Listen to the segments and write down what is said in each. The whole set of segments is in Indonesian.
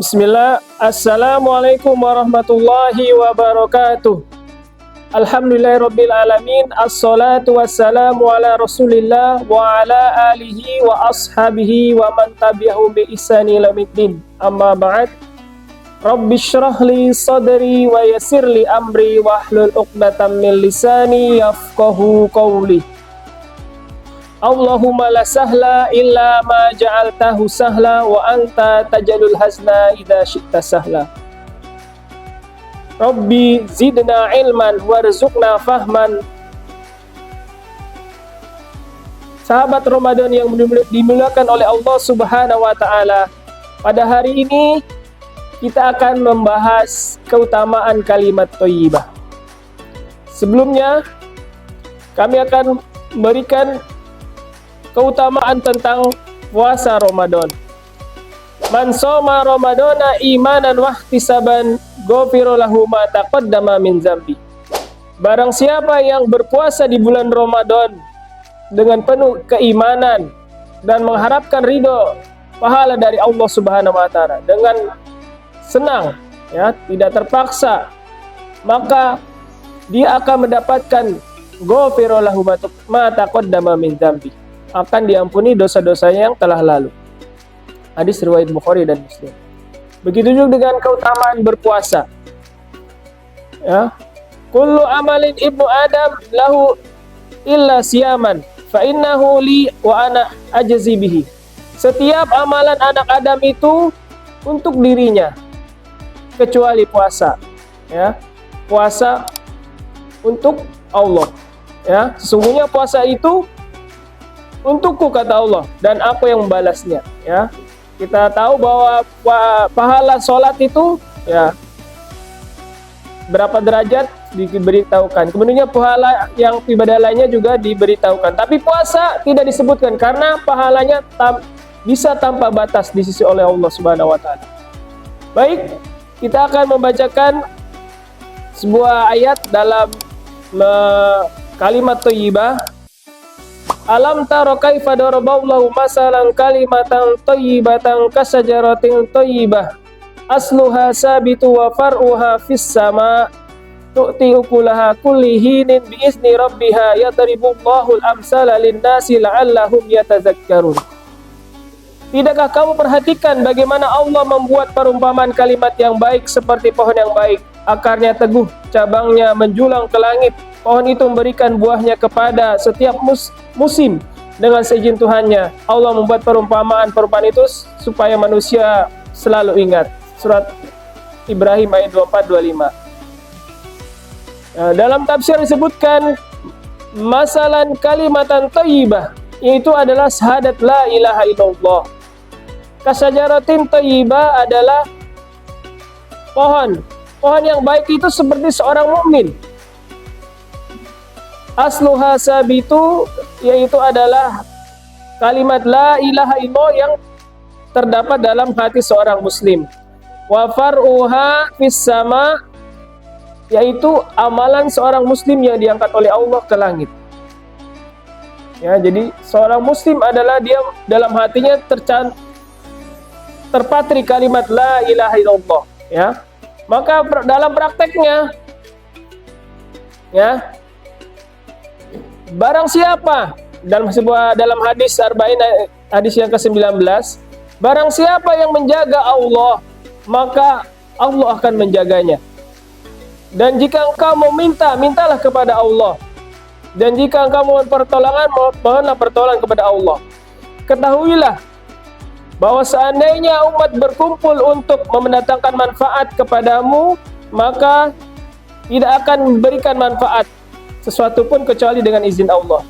Bismillah, Assalamualaikum warahmatullahi wabarakatuh. Alhamdulillahirabbil alamin, assalatu wassalamu ala Rasulillah wa ala alihi wa ashabihi wa man tabi'ahum bi ihsani ila yaumiddin. Amma ba'd. Rabbi shrah li sadri wa yassir li amri wahlul 'uqdatam min lisani yafqahu qawli. Allahumma la sahla illa ma ja'altahu sahla wa anta tajalul hazna idza syi'ta sahla. Rabbi zidna ilman warzuqna fahman. Sahabat Ramadan yang dimuliakan oleh Allah Subhanahu wa taala, pada hari ini kita akan membahas keutamaan kalimat thayyibah. Sebelumnya kami akan memberikan keutamaan tentang puasa Ramadan. Man shoma Ramadana imanan wahtisaban ghufira lahu ma taqaddama min dzambi. Barang siapa yang berpuasa di bulan Ramadan dengan penuh keimanan dan mengharapkan ridho pahala dari Allah Subhanahu wa taala dengan senang, ya, tidak terpaksa, maka dia akan mendapatkan ghufira lahu ma taqaddama min dzambi, akan diampuni dosa-dosanya yang telah lalu. Hadis riwayat Bukhari dan Muslim. Begitu juga dengan keutamaan berpuasa. Ya. Kullu amalin ibnu Adam lahu illa siyaman fa innahu li wa ana ajzi bihi. Setiap amalan anak Adam itu untuk dirinya kecuali puasa. Ya. Puasa untuk Allah. Ya, sesungguhnya puasa itu untukku, kata Allah, dan aku yang membalasnya. Ya, kita tahu bahwa pahala sholat itu, ya, berapa derajat diberitahukan. Kemudian pahala yang ibadah lainnya juga diberitahukan. Tapi puasa tidak disebutkan karena pahalanya bisa tanpa batas di sisi oleh Allah Subhanahu wa taala. Baik, kita akan membacakan sebuah ayat dalam kalimat thayyibah. Alam taro kaifa daraballahu masalan kalimatan thayyibatan kasajaratin thayyibah asluha sabitu wa far'uha fis sama tu'ti ukulaha kulli hinin bi izni rabbiha yadribullahu al-amsala lin-nasi la'allahum yatazakkarun. Tidakkah kamu perhatikan bagaimana Allah membuat perumpamaan kalimat yang baik seperti pohon yang baik, akarnya teguh, cabangnya menjulang ke langit. Pohon itu memberikan buahnya kepada setiap musim dengan seizin Tuhannya. Allah membuat perumpamaan itu supaya manusia selalu ingat. Surat Ibrahim ayat 24-25. Dalam tafsir disebutkan masalan kalimatan thayyibah, yaitu adalah syahadat la ilaha illallah. Kasajaratin thayyibah adalah pohon. Pohon yang baik itu seperti seorang mukmin. Asluha sabitu, yaitu adalah kalimat la ilaha illallah yang terdapat dalam hati seorang muslim. Wa far'uha fis sama, yaitu amalan seorang muslim yang diangkat oleh Allah ke langit. Ya, jadi seorang muslim adalah dia dalam hatinya terpatri kalimat la ilaha illallah, ya. Maka dalam prakteknya, ya, barang siapa dalam hadis arba'in, hadis yang ke-19, barang siapa yang menjaga Allah, maka Allah akan menjaganya. Dan jika engkau meminta, mintalah kepada Allah. Dan jika engkau mohon pertolongan, mohonlah pertolongan kepada Allah. Ketahuilah bahwa seandainya umat berkumpul untuk mendatangkan manfaat kepadamu, maka tidak akan memberikan manfaat sesuatu pun kecuali dengan izin Allah.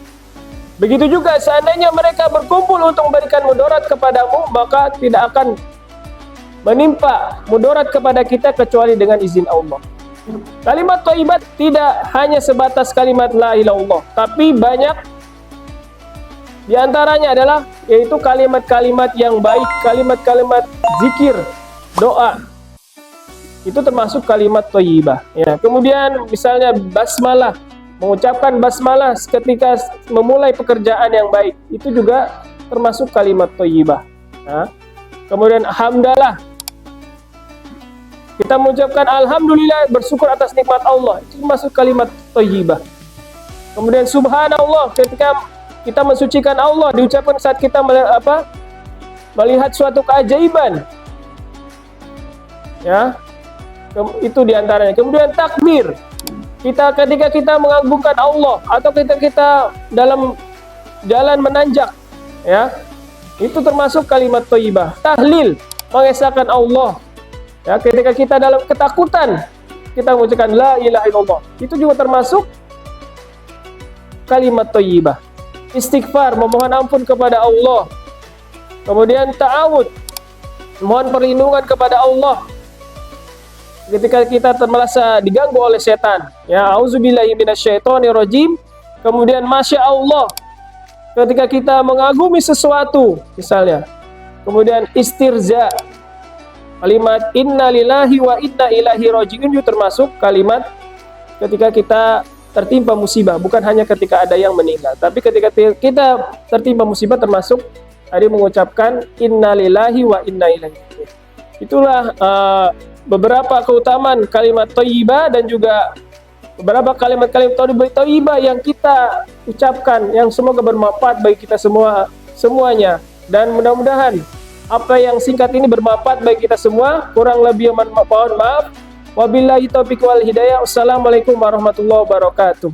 Begitu juga seandainya mereka berkumpul untuk memberikan mudarat kepadamu, maka tidak akan menimpa mudarat kepada kita kecuali dengan izin Allah. Kalimat thayyibat tidak hanya sebatas kalimat la ilaha illallah, tapi banyak di antaranya adalah yaitu kalimat-kalimat yang baik, kalimat-kalimat zikir, doa. Itu termasuk kalimat thayyibah. Ya. Kemudian misalnya basmalah, mengucapkan basmalah ketika memulai pekerjaan yang baik, itu juga termasuk kalimat thayyibah. Nah, kemudian hamdalah, Kita mengucapkan alhamdulillah, bersyukur atas nikmat Allah, itu masuk kalimat thayyibah. Kemudian subhanallah, ketika kita mensucikan Allah, diucapkan saat kita melihat suatu keajaiban. Ya. Itu diantaranya. Kemudian takbir. Ketika kita mengagungkan Allah atau ketika kita dalam jalan menanjak, ya. Itu termasuk kalimat thayyibah. Tahlil, mengesahkan Allah. Ya, ketika kita dalam ketakutan, kita mengucapkan la ilaha illallah. Itu juga termasuk kalimat thayyibah. Istighfar, memohon ampun kepada Allah. Kemudian ta'awud, mohon perlindungan kepada Allah ketika kita merasa diganggu oleh setan. Ya, auzubillahi minasyaitonirrajim. Kemudian masya Allah, ketika kita mengagumi sesuatu, misalnya. Kemudian istirza, kalimat inna lillahi wa inna ilaihi raji'un juga termasuk kalimat ketika kita tertimpa musibah, bukan hanya ketika ada yang meninggal, tapi ketika kita tertimpa musibah termasuk tadi mengucapkan inna lillahi wa inna ilaihi raji'un. Itulah beberapa keutamaan kalimat thayyibah dan juga beberapa kalimat-kalimat thayyibah yang kita ucapkan yang semoga bermanfaat bagi kita semuanya, dan mudah-mudahan apa yang singkat ini bermanfaat bagi kita semua. Kurang lebih mohon maaf. Wabillahi taufiq wal hidayah. Wassalamualaikum warahmatullahi wabarakatuh.